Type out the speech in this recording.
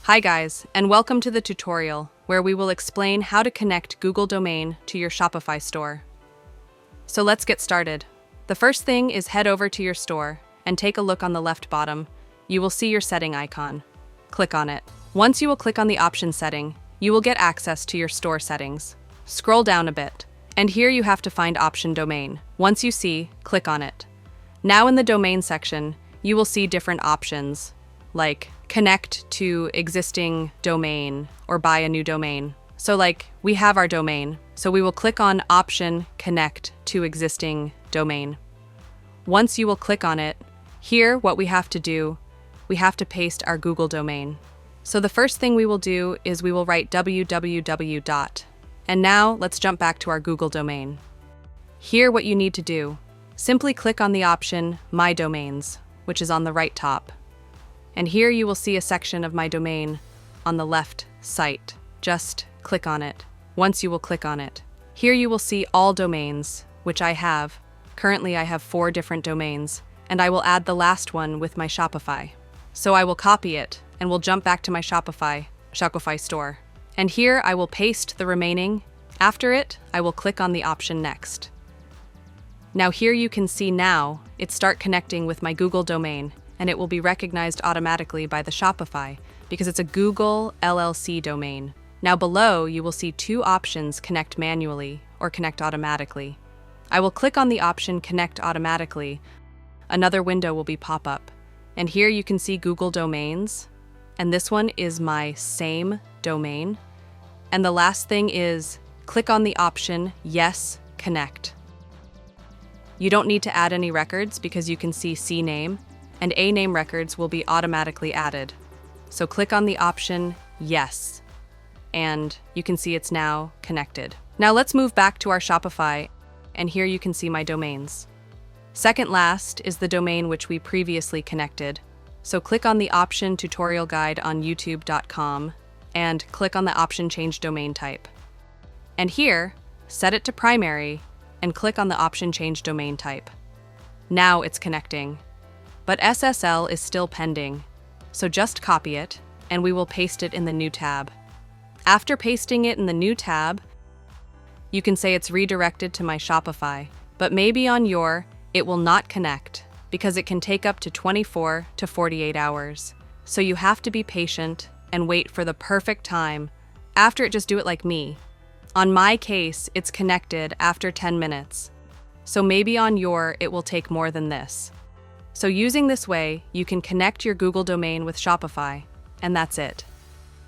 Hi guys, and welcome to the tutorial where we will explain how to connect Google Domain to your Shopify store. So let's get started. The first thing is head over to your store and take a look on the left bottom. You will see your setting icon. Click on it. Once you will click on the option setting, you will get access to your store settings. Scroll down a bit, and here you have to find option domain. Once you see, click on it. Now in the domain section, you will see different options, like connect to existing domain or buy a new domain. So we have our domain, so we will click on option connect to existing domain. Once you will click on it, here what we have to do, we have to paste our Google domain. So the first thing we will do is we will write www. And now let's jump back to our Google domain. Here what you need to do, simply click on the option My Domains, which is on the right top. And here you will see a section of My Domain on the left site. Just click on it. Once you will click on it, here you will see all domains, which I have. Currently I have 4 different domains, and I will add the last one with my Shopify. So I will copy it, and will jump back to my Shopify store. And here I will paste the remaining. After it, I will click on the option Next. Now here you can see now, it start connecting with my Google domain, and it will be recognized automatically by the Shopify because it's a Google LLC domain. Now below, you will see 2 options, Connect Manually or Connect Automatically. I will click on the option Connect Automatically. Another window will be pop up. And here you can see Google Domains, and this one is my same domain. And the last thing is click on the option Yes, Connect. You don't need to add any records because you can see CNAME, and A-name records will be automatically added. So click on the option Yes, and you can see it's now connected. Now let's move back to our Shopify, and here you can see my domains. Second last is the domain which we previously connected. So click on the option Tutorial Guide on youtube.com and click on the option Change Domain Type. And here, set it to primary and click on the option Change Domain Type. Now it's connecting. But SSL is still pending, so just copy it, and we will paste it in the new tab. After pasting it in the new tab, you can say it's redirected to my Shopify, but maybe on your, it will not connect, because it can take up to 24 to 48 hours. So you have to be patient and wait for the perfect time. After it, just do it like me. On my case, it's connected after 10 minutes. So maybe on your, it will take more than this. So using this way, you can connect your Google domain with Shopify, and that's it.